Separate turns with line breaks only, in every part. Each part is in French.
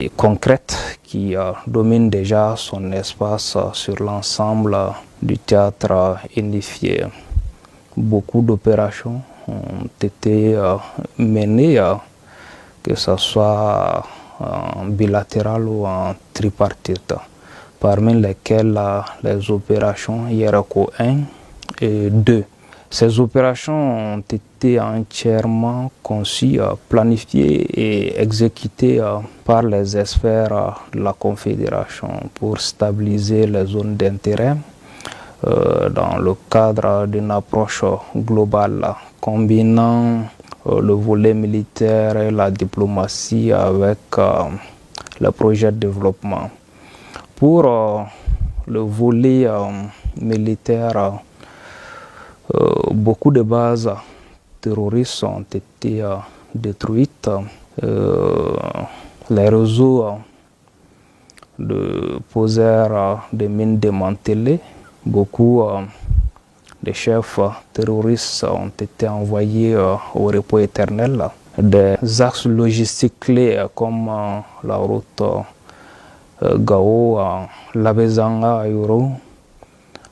et concrète qui domine déjà son espace sur l'ensemble du théâtre unifié. Beaucoup d'opérations ont été menées, que ce soit en bilatéral ou en tripartite, parmi lesquelles les opérations Yeraco 1 et 2. Ces opérations ont été entièrement conçues, planifiées et exécutées par les experts de la Confédération pour stabiliser les zones d'intérêt dans le cadre d'une approche globale combinant le volet militaire et la diplomatie avec le projet de développement. Pour le volet militaire, beaucoup de bases terroristes ont été détruites. Les réseaux de poseurs de mines démantelés. Beaucoup de chefs terroristes ont été envoyés au repos éternel. Des axes logistiques clés comme la route Gao, Labezanga, Ayuro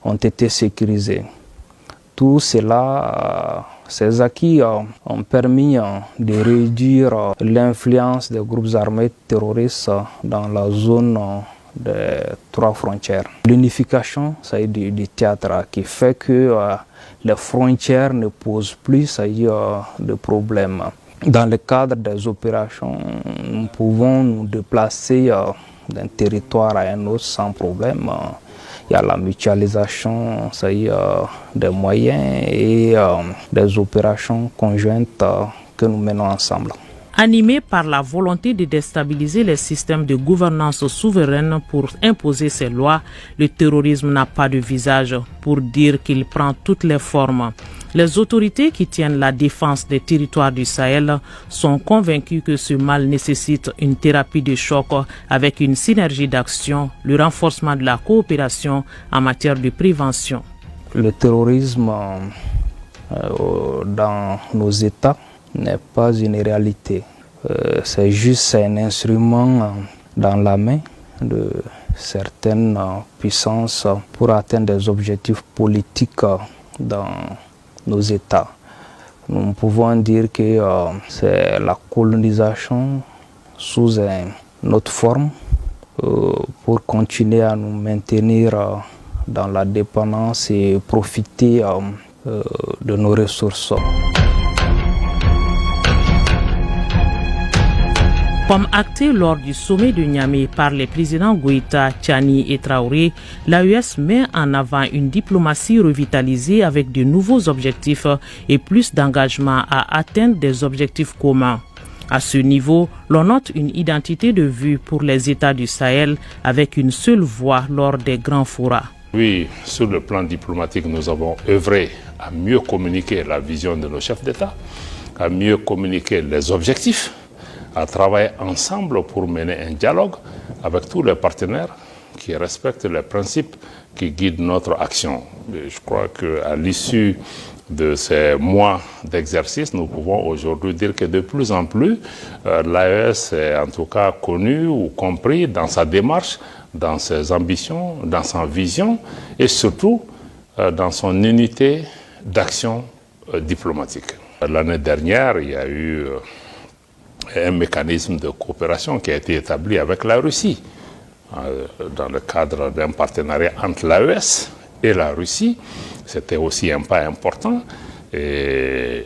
ont été sécurisés. Tout cela, ces acquis ont permis de réduire l'influence des groupes armés terroristes dans la zone des 3 frontières. L'unification du théâtre qui fait que les frontières ne posent plus de problèmes. Dans le cadre des opérations, nous pouvons nous déplacer d'un territoire à un autre sans problème. Il y a la mutualisation des moyens et des opérations conjointes que nous menons ensemble.
Animé par la volonté de déstabiliser les systèmes de gouvernance souveraine pour imposer ses lois, le terrorisme n'a pas de visage pour dire qu'il prend toutes les formes. Les autorités qui tiennent la défense des territoires du Sahel sont convaincues que ce mal nécessite une thérapie de choc avec une synergie d'action, le renforcement de la coopération en matière de prévention.
Le terrorisme dans nos États n'est pas une réalité. C'est juste un instrument dans la main de certaines puissances pour atteindre des objectifs politiques dans nos États. Nous pouvons dire que c'est la colonisation sous une autre forme pour continuer à nous maintenir dans la dépendance et profiter de nos ressources.
Comme acté lors du sommet de Niamey par les présidents Goïta, Tchani et Traoré, l'AES met en avant une diplomatie revitalisée avec de nouveaux objectifs et plus d'engagement à atteindre des objectifs communs. À ce niveau, l'on note une identité de vue pour les États du Sahel avec une seule voix lors des grands forats.
Oui, sur le plan diplomatique, nous avons œuvré à mieux communiquer la vision de nos chefs d'État, à mieux communiquer les objectifs, à travailler ensemble pour mener un dialogue avec tous les partenaires qui respectent les principes qui guident notre action. Et je crois qu'à l'issue de ces mois d'exercice, nous pouvons aujourd'hui dire que de plus en plus, l'AES est en tout cas connu ou compris dans sa démarche, dans ses ambitions, dans sa vision et surtout dans son unité d'action diplomatique. L'année dernière, il y a eu un mécanisme de coopération qui a été établi avec la Russie dans le cadre d'un partenariat entre l'AES et la Russie. C'était aussi un pas important et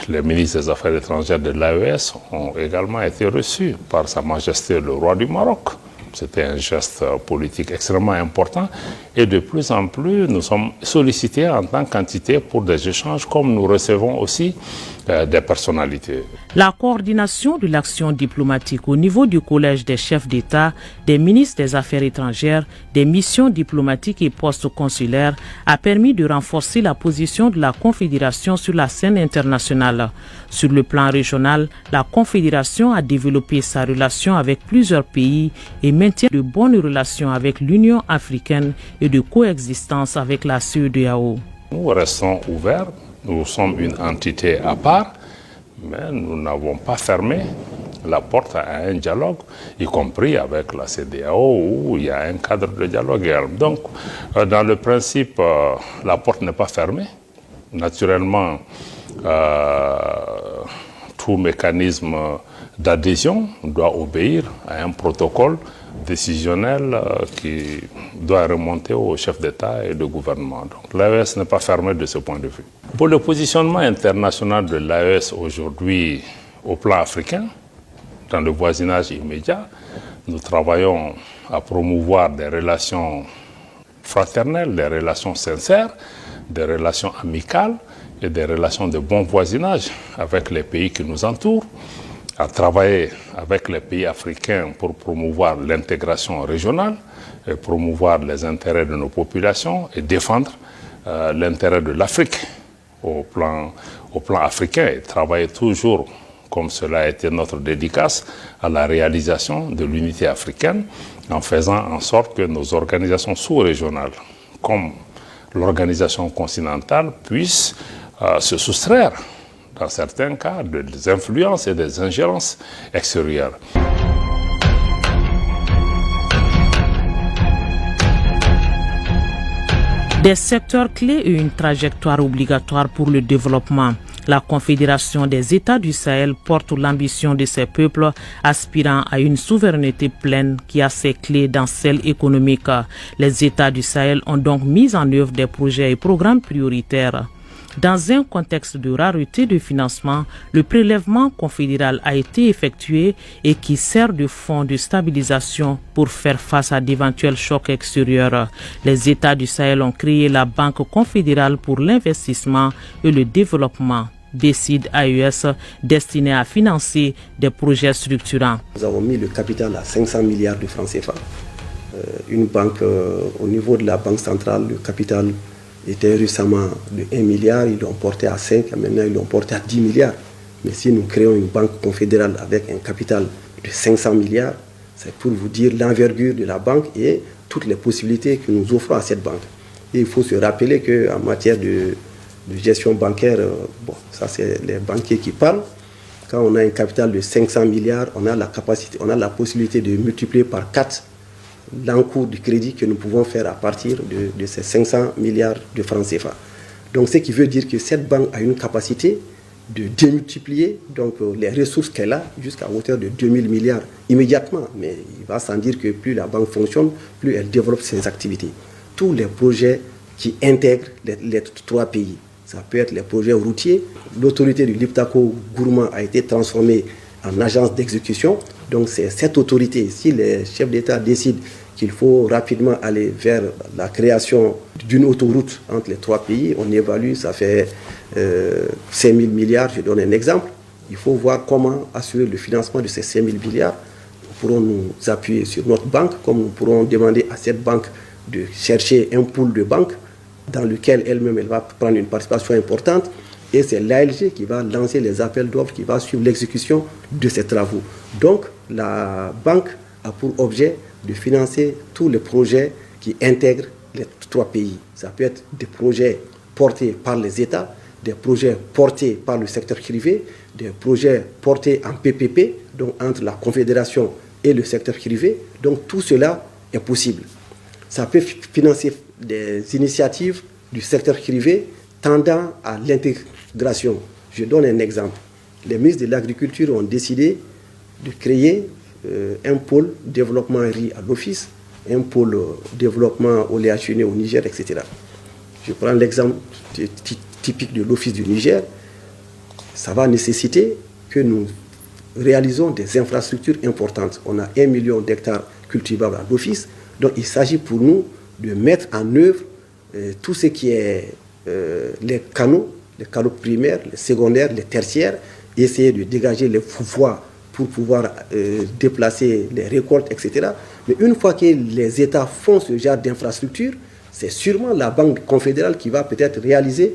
les ministres des Affaires étrangères de l'AES ont également été reçus par Sa Majesté le Roi du Maroc. C'était un geste politique extrêmement important et de plus en plus nous sommes sollicités en tant qu'entité pour des échanges comme nous recevons aussi des personnalités.
La coordination de l'action diplomatique au niveau du collège des chefs d'État, des ministres des Affaires étrangères, des missions diplomatiques et postes consulaires a permis de renforcer la position de la Confédération sur la scène internationale. Sur le plan régional, la Confédération a développé sa relation avec plusieurs pays et maintient de bonnes relations avec l'Union africaine et de coexistence avec la CEDEAO.
Nous restons ouverts, nous sommes une entité à part, mais nous n'avons pas fermé la porte à un dialogue, y compris avec la CEDEAO, où il y a un cadre de dialogue. Donc, dans le principe, la porte n'est pas fermée. Naturellement, tout mécanisme d'adhésion doit obéir à un protocole décisionnel qui doit remonter au chef d'État et de gouvernement. Donc l'AES n'est pas fermée de ce point de vue. Pour le positionnement international de l'AES aujourd'hui au plan africain, dans le voisinage immédiat, nous travaillons à promouvoir des relations fraternelles, des relations sincères, des relations amicales et des relations de bon voisinage avec les pays qui nous entourent, à travailler avec les pays africains pour promouvoir l'intégration régionale et promouvoir les intérêts de nos populations et défendre l'intérêt de l'Afrique au plan africain et travailler toujours, comme cela a été notre dédicace, à la réalisation de l'unité africaine en faisant en sorte que nos organisations sous-régionales, comme l'organisation continentale, puissent se soustraire, dans certains cas, des influences et des ingérences extérieures.
Des secteurs clés et une trajectoire obligatoire pour le développement. La Confédération des États du Sahel porte l'ambition de ces peuples aspirant à une souveraineté pleine qui a ses clés dans celle économique. Les États du Sahel ont donc mis en œuvre des projets et programmes prioritaires. Dans un contexte de rareté de financement, le prélèvement confédéral a été effectué et qui sert de fonds de stabilisation pour faire face à d'éventuels chocs extérieurs. Les États du Sahel ont créé la Banque confédérale pour l'investissement et le développement, BCID AES, destinée à financer des projets structurants.
Nous avons mis le capital à 500 milliards de francs CFA. Une banque, au niveau de la Banque centrale, le capital était récemment de 1 milliard, ils l'ont porté à 5, maintenant ils l'ont porté à 10 milliards. Mais si nous créons une banque confédérale avec un capital de 500 milliards, c'est pour vous dire l'envergure de la banque et toutes les possibilités que nous offrons à cette banque. Et il faut se rappeler qu'en matière de gestion bancaire, ça c'est les banquiers qui parlent. Quand on a un capital de 500 milliards, on a la possibilité de multiplier par 4 l'encours du crédit que nous pouvons faire à partir de ces 500 milliards de francs CFA. Donc ce qui veut dire que cette banque a une capacité de démultiplier donc, les ressources qu'elle a jusqu'à hauteur de 2000 milliards immédiatement. Mais il va sans dire que plus la banque fonctionne, plus elle développe ses activités. Tous les projets qui intègrent les 3 pays, ça peut être les projets routiers. L'autorité du Liptako Gourma a été transformée en agence d'exécution. Donc c'est cette autorité, si les chefs d'État décident qu'il faut rapidement aller vers la création d'une autoroute entre les 3 pays, on évalue, ça fait 5 000 milliards, je donne un exemple. Il faut voir comment assurer le financement de ces 5 000 milliards. Nous pourrons nous appuyer sur notre banque, comme nous pourrons demander à cette banque de chercher un pool de banques dans lequel elle-même elle va prendre une participation importante. Et c'est l'ALG qui va lancer les appels d'offres, qui va suivre l'exécution de ces travaux. Donc, la banque a pour objet de financer tous les projets qui intègrent les 3 pays. Ça peut être des projets portés par les États, des projets portés par le secteur privé, des projets portés en PPP, donc entre la Confédération et le secteur privé. Donc, tout cela est possible. Ça peut financer des initiatives du secteur privé tendant à l'intégration. Je donne un exemple. Les ministres de l'Agriculture ont décidé de créer un pôle développement riz à l'office, un pôle développement oléagineux au Niger, etc. Je prends l'exemple typique de l'office du Niger. Ça va nécessiter que nous réalisons des infrastructures importantes. On a 1 million d'hectares cultivables à l'office. Donc il s'agit pour nous de mettre en œuvre tout ce qui est les canaux primaires, les secondaires, les tertiaires, essayer de dégager les voies pour pouvoir déplacer les récoltes, etc. Mais une fois que les États font ce genre d'infrastructure, c'est sûrement la Banque confédérale qui va peut-être réaliser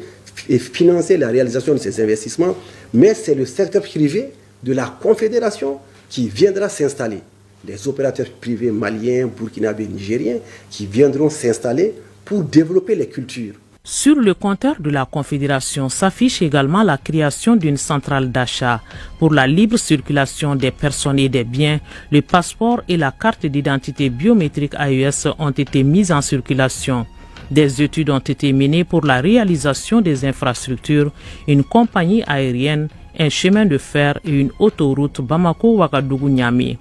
et financer la réalisation de ces investissements, mais c'est le secteur privé de la Confédération qui viendra s'installer. Les opérateurs privés maliens, burkinabés, nigériens qui viendront s'installer pour développer les cultures.
Sur le compteur de la Confédération s'affiche également la création d'une centrale d'achat. Pour la libre circulation des personnes et des biens, le passeport et la carte d'identité biométrique AES ont été mis en circulation. Des études ont été menées pour la réalisation des infrastructures, une compagnie aérienne, un chemin de fer et une autoroute Bamako-Ouagadougou-Niamey.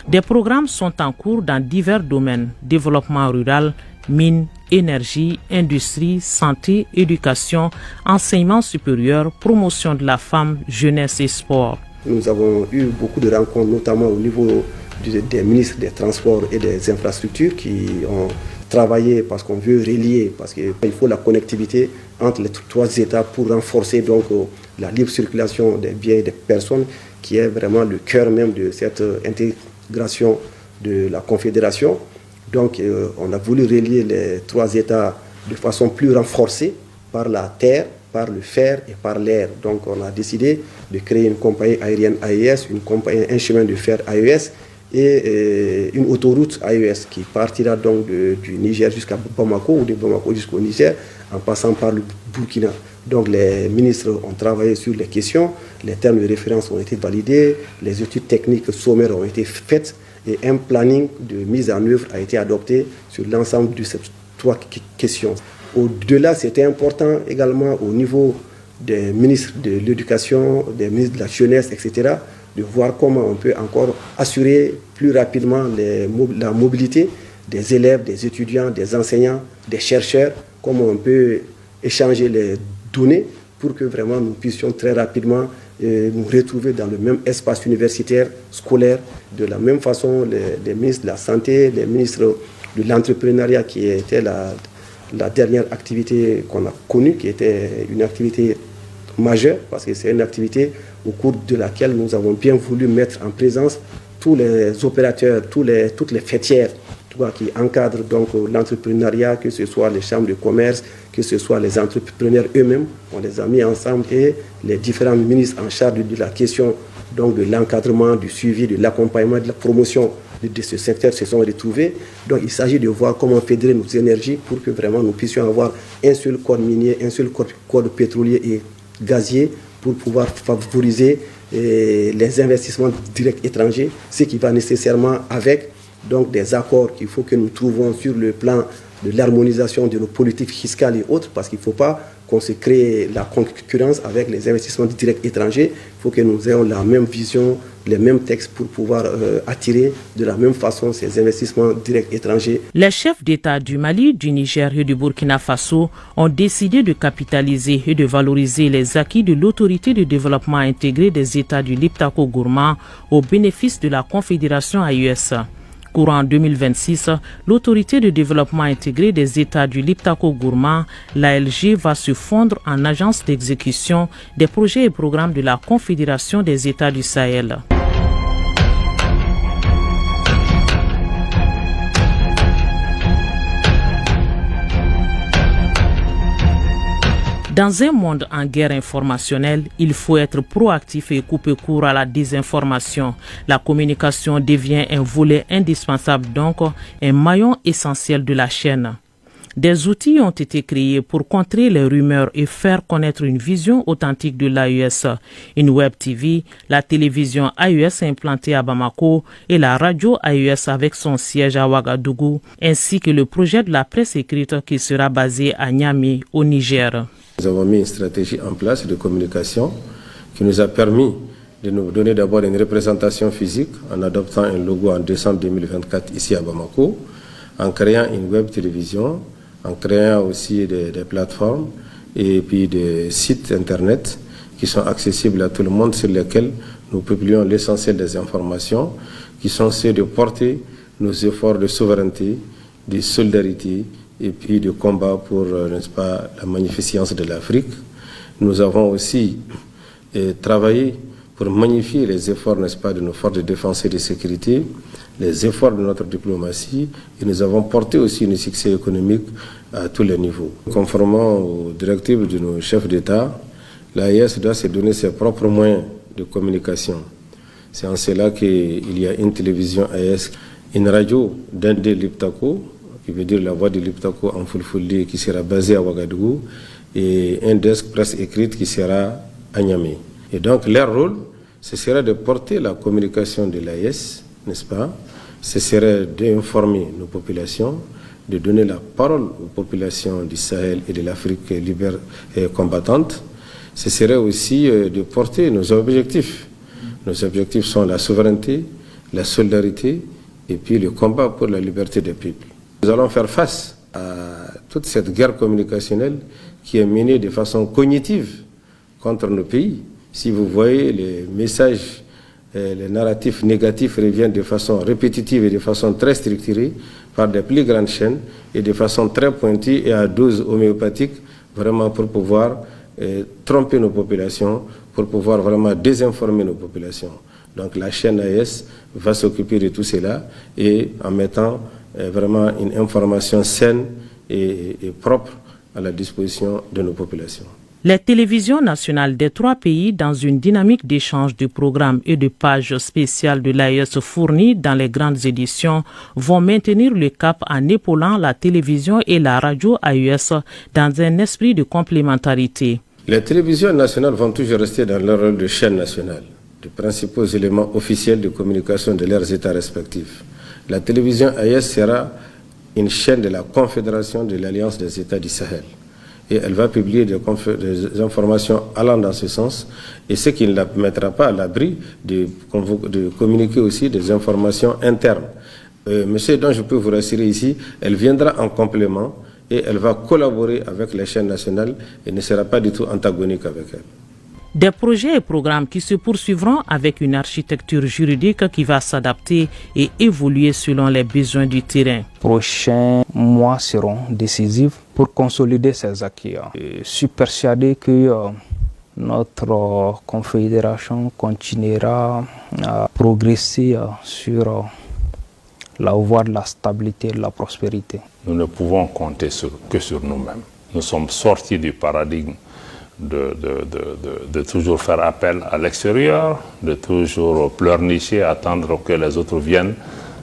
Des programmes sont en cours dans divers domaines: développement rural, mines, énergie, industrie, santé, éducation, enseignement supérieur, promotion de la femme, jeunesse et sport.
Nous avons eu beaucoup de rencontres, notamment au niveau des ministres des Transports et des Infrastructures qui ont travaillé parce qu'on veut relier, parce qu'il faut la connectivité entre les trois États pour renforcer donc la libre circulation des biens et des personnes, qui est vraiment le cœur même de cette intégration de la Confédération. Donc on a voulu relier les trois États de façon plus renforcée par la terre, par le fer et par l'air. Donc on a décidé de créer une compagnie aérienne AES, un chemin de fer AES et une autoroute AES qui partira donc du Niger jusqu'à Bamako ou de Bamako jusqu'au Niger en passant par le Burkina. Donc les ministres ont travaillé sur les questions, les termes de référence ont été validés, les études techniques sommaires ont été faites et un planning de mise en œuvre a été adopté sur l'ensemble de ces trois questions. Au-delà, c'était important également au niveau des ministres de l'Éducation, des ministres de la Jeunesse, etc., de voir comment on peut encore assurer plus rapidement la mobilité des élèves, des étudiants, des enseignants, des chercheurs, comment on peut échanger les données pour que vraiment nous puissions très rapidement nous retrouver dans le même espace universitaire, scolaire. De la même façon, les ministres de la Santé, les ministres de l'entrepreneuriat, qui était la dernière activité qu'on a connue, qui était une activité majeure, parce que c'est une activité au cours de laquelle nous avons bien voulu mettre en présence tous les opérateurs, toutes les fêtières qui encadrent donc l'entrepreneuriat, que ce soit les chambres de commerce, que ce soit les entrepreneurs eux-mêmes. On les a mis ensemble et les différents ministres en charge de la question donc de l'encadrement, du suivi, de l'accompagnement, de la promotion de ce secteur se sont retrouvés. Donc il s'agit de voir comment fédérer nos énergies pour que vraiment nous puissions avoir un seul corps minier, un seul corps pétrolier et gazier pour pouvoir favoriser les investissements directs étrangers, ce qui va nécessairement avec donc des accords qu'il faut que nous trouvons sur le plan de l'harmonisation de nos politiques fiscales et autres, parce qu'il ne faut pas qu'on se crée la concurrence avec les investissements directs étrangers. Il faut que nous ayons la même vision, les mêmes textes pour pouvoir attirer de la même façon ces investissements directs étrangers.
Les chefs d'État du Mali, du Niger et du Burkina Faso ont décidé de capitaliser et de valoriser les acquis de l'autorité de développement intégré des États du Liptako-Gourma au bénéfice de la Confédération AES. Courant 2026, l'autorité de développement intégré des États du Liptako-Gourma, l'ALG, va se fondre en agence d'exécution des projets et programmes de la Confédération des États du Sahel. Dans un monde en guerre informationnelle, il faut être proactif et couper court à la désinformation. La communication devient un volet indispensable, donc un maillon essentiel de la chaîne. Des outils ont été créés pour contrer les rumeurs et faire connaître une vision authentique de l'AES. Une web TV, la télévision AES implantée à Bamako et la radio AES avec son siège à Ouagadougou, ainsi que le projet de la presse écrite qui sera basé à Niamey, au Niger.
Nous avons mis une stratégie en place de communication qui nous a permis de nous donner d'abord une représentation physique en adoptant un logo en décembre 2024 ici à Bamako, en créant une web télévision, en créant aussi des plateformes et puis des sites internet qui sont accessibles à tout le monde, sur lesquels nous publions l'essentiel des informations qui sont ceux de porter nos efforts de souveraineté, de solidarité et puis de combat pour, n'est-ce pas, la magnificence de l'Afrique. Nous avons aussi travaillé pour magnifier les efforts, n'est-ce pas, de nos forces de défense et de sécurité, les efforts de notre diplomatie, et nous avons porté aussi un succès économique à tous les niveaux. Conformément aux directives de nos chefs d'État, l'AES doit se donner ses propres moyens de communication. C'est en cela qu'il y a une télévision AES, une radio d'Indé Liptako, qui veut dire la voix de l'Iptako en Fulfulde, qui sera basée à Ouagadougou, et un desk presse écrite qui sera à Niamey. Et donc leur rôle, ce serait de porter la communication de l'AES, n'est-ce pas? Ce serait d'informer nos populations, de donner la parole aux populations du Sahel et de l'Afrique libre et combattante. Ce serait aussi de porter nos objectifs. Nos objectifs sont la souveraineté, la solidarité et puis le combat pour la liberté des peuples. Nous allons faire face à toute cette guerre communicationnelle qui est menée de façon cognitive contre nos pays. Si vous voyez les messages, les narratifs négatifs reviennent de façon répétitive et de façon très structurée par des plus grandes chaînes et de façon très pointue et à dose homéopathique, vraiment pour pouvoir tromper nos populations, pour pouvoir vraiment désinformer nos populations. Donc la chaîne AES va s'occuper de tout cela et en mettant vraiment une information saine et propre à la disposition de nos populations.
Les télévisions nationales des 3 pays, dans une dynamique d'échange de programmes et de pages spéciales de l'AES fournies dans les grandes éditions, vont maintenir le cap en épaulant la télévision et la radio AES dans un esprit de complémentarité.
Les télévisions nationales vont toujours rester dans leur rôle de chaîne nationale, de principaux éléments officiels de communication de leurs États respectifs. La télévision AES sera une chaîne de la Confédération de l'Alliance des États du Sahel. Et elle va publier des informations allant dans ce sens, et ce qui ne la mettra pas à l'abri de communiquer aussi des informations internes. Mais ce dont je peux vous rassurer ici, elle viendra en complément et elle va collaborer avec les chaînes nationales et ne sera pas du tout antagonique avec elles.
Des projets et programmes qui se poursuivront avec une architecture juridique qui va s'adapter et évoluer selon les besoins du terrain.
Les prochains mois seront décisifs pour consolider ces acquis. Je suis persuadé que notre confédération continuera à progresser sur la voie de la stabilité et de la prospérité.
Nous ne pouvons compter que sur nous-mêmes. Nous sommes sortis du paradigme de toujours faire appel à l'extérieur, de toujours pleurnicher, attendre que les autres viennent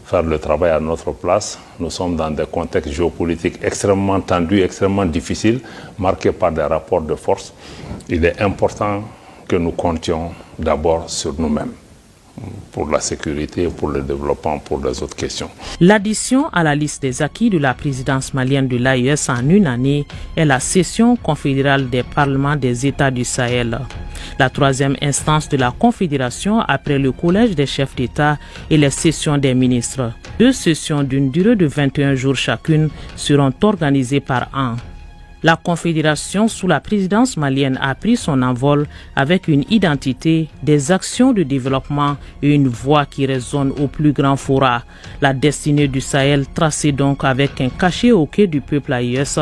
faire le travail à notre place. Nous sommes dans des contextes géopolitiques extrêmement tendus, extrêmement difficiles, marqués par des rapports de force. Il est important que nous comptions d'abord sur nous-mêmes, pour la sécurité, pour le développement, pour les autres questions.
L'addition à la liste des acquis de la présidence malienne de l'AES en une année est la session confédérale des parlements des États du Sahel. La 3e instance de la Confédération après le collège des chefs d'État et les sessions des ministres. 2 sessions d'une durée de 21 jours chacune seront organisées par an. La Confédération sous la présidence malienne a pris son envol avec une identité, des actions de développement et une voix qui résonne au plus grand fora. La destinée du Sahel tracée donc avec un cachet au quai du peuple AES